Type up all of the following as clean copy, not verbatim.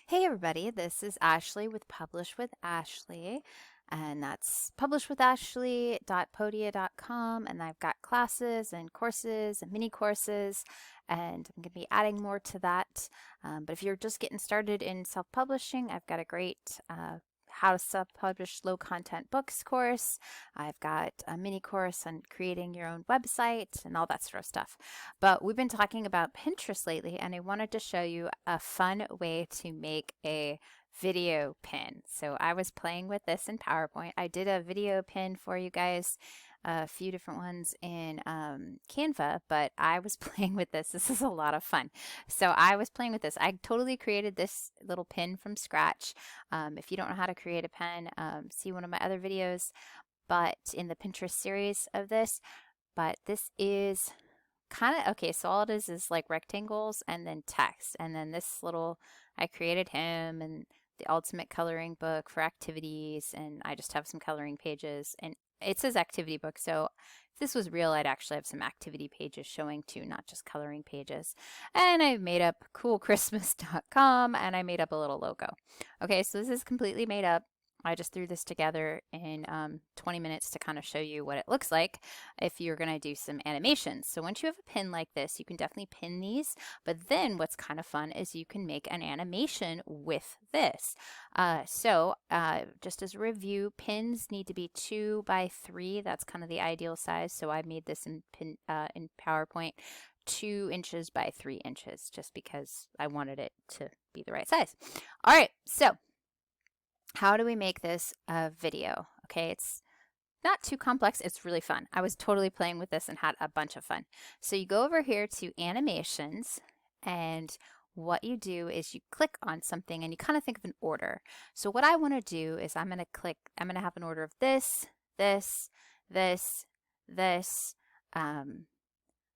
Hey everybody, this is Ashley with Publish with Ashley, and that's publishwithashley.podia.com, and I've got classes and courses and mini courses, and I'm going to be adding more to that. But if you're just getting started in self-publishing, I've got a great how to self-publish low-content books course. I've got a mini course on creating your own website and all that sort of stuff. But we've been talking about Pinterest lately, and I wanted to show you a fun way to make a video pin. So I was playing with this in PowerPoint. I did a video pin for you guys, a few different ones in Canva, but I was playing with this. This is a lot of fun. So I was playing with this. I totally created this little pin from scratch. If you don't know how to create a pin, see one of my other videos, but in the Pinterest series of this. But this is kind of okay, so all it is like rectangles and then text, and then this little, I created him and the ultimate coloring book for activities, and I just have some coloring pages, and it says activity book, so if this was real I'd actually have some activity pages showing too, not just coloring pages. And I made up coolchristmas.com, and I made up a little logo. Okay, so this is completely made up. I just threw this together in 20 minutes to kind of show you what it looks like if you're going to do some animations. So once you have a pin like this, you can definitely pin these. But then what's kind of fun is you can make an animation with this. Just as a review, pins need to be 2 by 3. That's kind of the ideal size. So I made this in PowerPoint 2 inches by 3 inches just because I wanted it to be the right size. All right, so how do we make this a video? Okay, it's not too complex. It's really fun. I was totally playing with this and had a bunch of fun. So you go over here to animations, and what you do is you click on something and you kind of think of an order. So what I want to do is I'm going to have an order of this, this, this, this.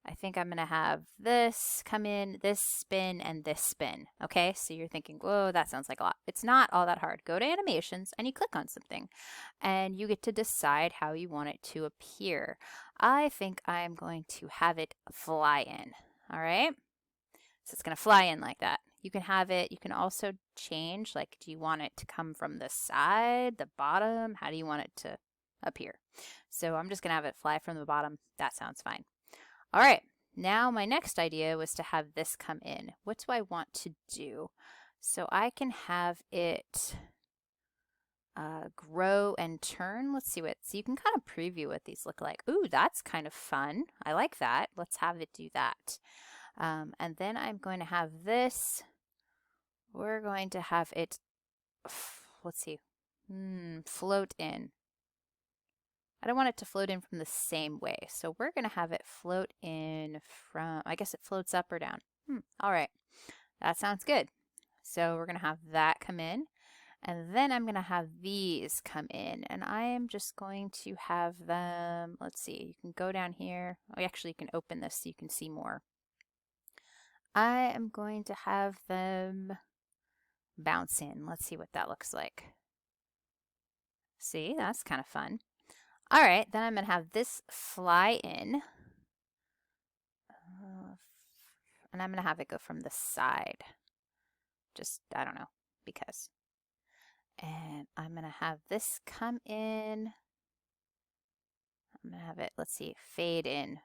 I think I'm going to have this come in, this spin, and this spin. Okay, so you're thinking, whoa, that sounds like a lot. It's not all that hard. Go to animations and you click on something and you get to decide how you want it to appear. I think I'm going to have it fly in. All right, so it's going to fly in like that. You can have it, you can also change, like, do you want it to come from the side, the bottom? How do you want it to appear? So I'm just going to have it fly from the bottom. That sounds fine. All right, now my next idea was to have this come in. What do I want to do? So I can have it grow and turn. Let's see so you can kind of preview what these look like. Ooh, that's kind of fun. I like that. Let's have it do that. And then I'm going to have this. We're going to have it, let's see, float in. I don't want it to float in from the same way. So we're going to have it float in from, I guess it floats up or down. All right, that sounds good. So we're going to have that come in. And then I'm going to have these come in. And I am just going to have them, let's see, you can go down here. Oh, actually, you can open this so you can see more. I am going to have them bounce in. Let's see what that looks like. See, that's kind of fun. All right, then I'm going to have this fly in. And I'm going to have it go from the side. Just, I don't know, because. And I'm going to have this come in. I'm going to have it, let's see, fade in.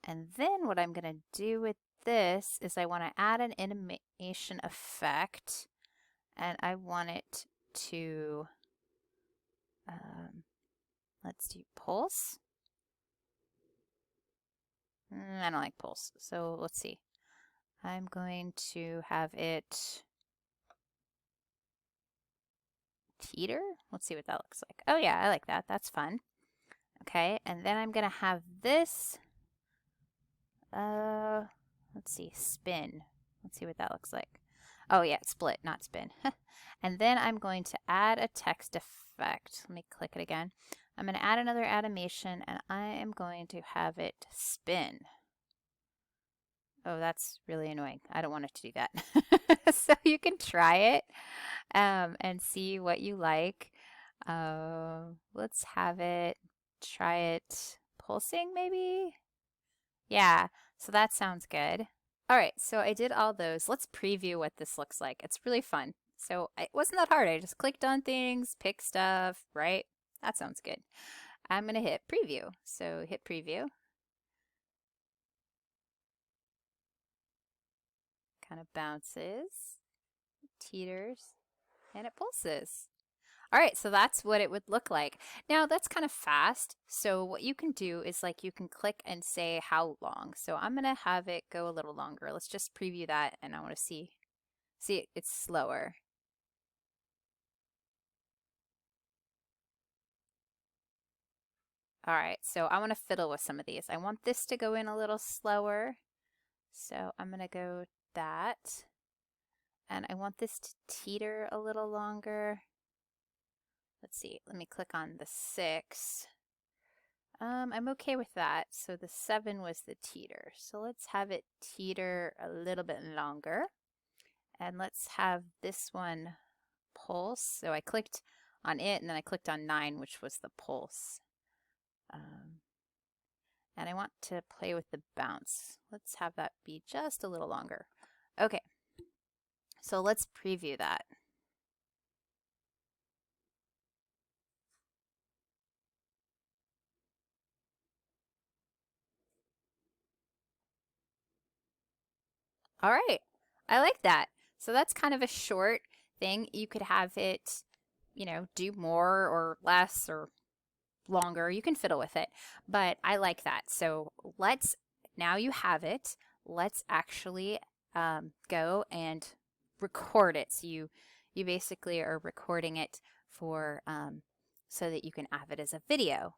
And then what I'm going to do with this is I want to add an animation effect. And I want it to, let's do pulse. I don't like pulse. So let's see. I'm going to have it teeter. Let's see what that looks like. Oh yeah, I like that. That's fun. Okay, and then I'm going to have this, let's see, spin. Let's see what that looks like. Oh yeah, split, not spin. And then I'm going to add a text effect. Let me click it again. I'm going to add another animation, and I am going to have it spin. Oh, that's really annoying. I don't want it to do that. So you can try it and see what you like. Let's have it, try it pulsing maybe? Yeah, so that sounds good. All right, so I did all those. Let's preview what this looks like. It's really fun. So it wasn't that hard. I just clicked on things, pick stuff, right? That sounds good. I'm going to hit preview. So hit preview. Kind of bounces, teeters, and it pulses. All right, so that's what it would look like. Now that's kind of fast. So what you can do is like you can click and say how long. So I'm going to have it go a little longer. Let's just preview that and I want to see it's slower. All right, so I want to fiddle with some of these. I want this to go in a little slower. So I'm going to go that. And I want this to teeter a little longer. Let's see, let me click on the 6. I'm okay with that. So the 7 was the teeter. So let's have it teeter a little bit longer. And let's have this one pulse. So I clicked on it and then I clicked on 9, which was the pulse. And I want to play with the bounce. Let's have that be just a little longer. Okay, so let's preview that. All right, I like that. So that's kind of a short thing. You could have it, you know, do more or less or longer. You can fiddle with it, but I like that. So now you have it. Let's actually go and record it. So you basically are recording it for so that you can have it as a video.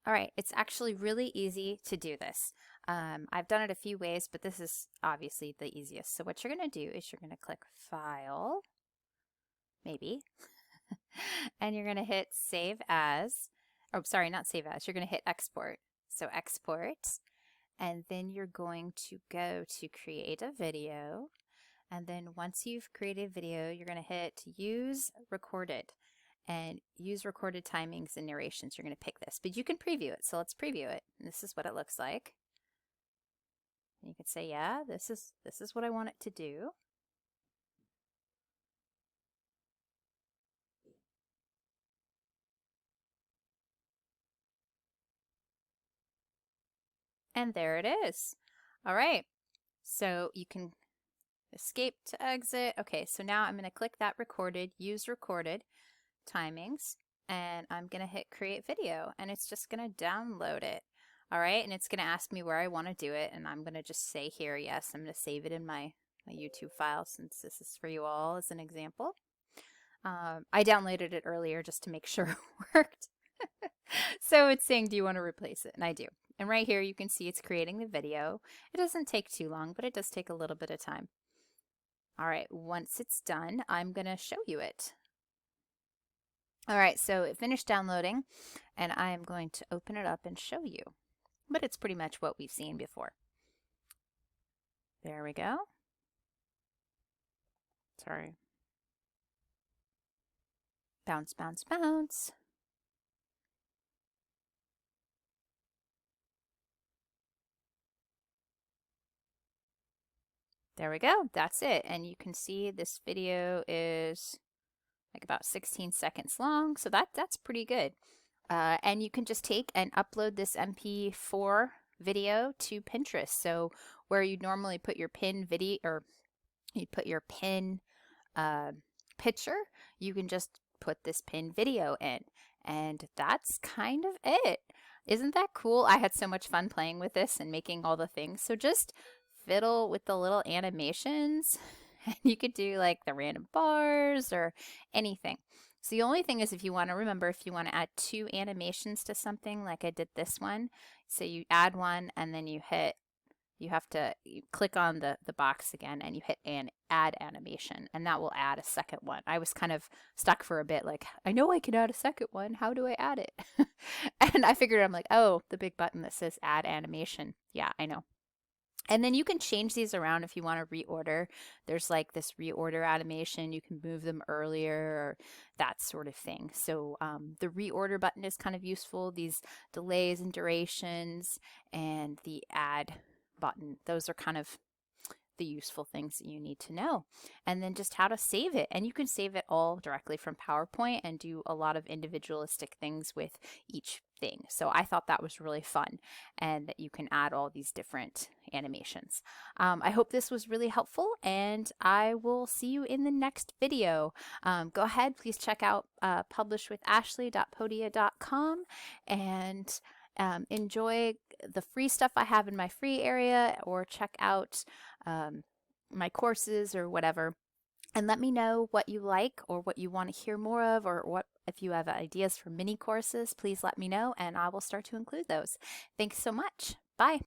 All right, it's actually really easy to do this. I've done it a few ways, but this is obviously the easiest. So what you're going to do is you're going to click File, maybe, and you're going to hit Save As. Oh, sorry, not Save As. You're going to hit Export. So Export, and then you're going to go to Create a Video. And then once you've created a video, you're going to hit Use Recorded. And use recorded timings and narrations. You're going to pick this, but you can preview it. So let's preview it. And this is what it looks like. And you can say, yeah, this is what I want it to do. And there it is. All right. So you can escape to exit. Okay, so now I'm going to click that recorded, use recorded timings, and I'm going to hit create video, and it's just going to download it. All right, and it's going to ask me where I want to do it, and I'm going to just say here, yes, I'm going to save it in my YouTube file since this is for you all as an example. I downloaded it earlier just to make sure it worked. So it's saying, do you want to replace it? And I do. And right here you can see it's creating the video. It doesn't take too long, but it does take a little bit of time. All right, once it's done, I'm going to show you it. All right, so it finished downloading, and I am going to open it up and show you. But it's pretty much what we've seen before. There we go. Sorry. Bounce, bounce, bounce. There we go. That's it. And you can see this video is like about 16 seconds long. So that's pretty good. And you can just take and upload this MP4 video to Pinterest. So where you normally put your pin video, or you'd put your pin picture, you can just put this pin video in. And that's kind of it. Isn't that cool? I had so much fun playing with this and making all the things. So just fiddle with the little animations, and you could do like the random bars or anything. So the only thing is, if you want to remember, if you want to add 2 animations to something, like I did this one, so you add one and then you click on the box again and you hit an add animation, and that will add a second one. I was kind of stuck for a bit, like, I know I can add a second one. How do I add it? And I figured, I'm like, oh, the big button that says add animation. Yeah, I know. And then you can change these around if you want to reorder. There's like this reorder animation. You can move them earlier or that sort of thing. So the reorder button is kind of useful. These delays and durations and the add button. Those are kind of the useful things that you need to know. And then just how to save it. And you can save it all directly from PowerPoint and do a lot of individualistic things with each thing. So I thought that was really fun, and that you can add all these different animations. I hope this was really helpful, and I will see you in the next video. Go ahead, please check out publishwithashley.podia.com and enjoy the free stuff I have in my free area, or check out my courses or whatever. And let me know what you like or what you want to hear more of, or what if you have ideas for mini courses, please let me know and I will start to include those. Thanks so much. Bye.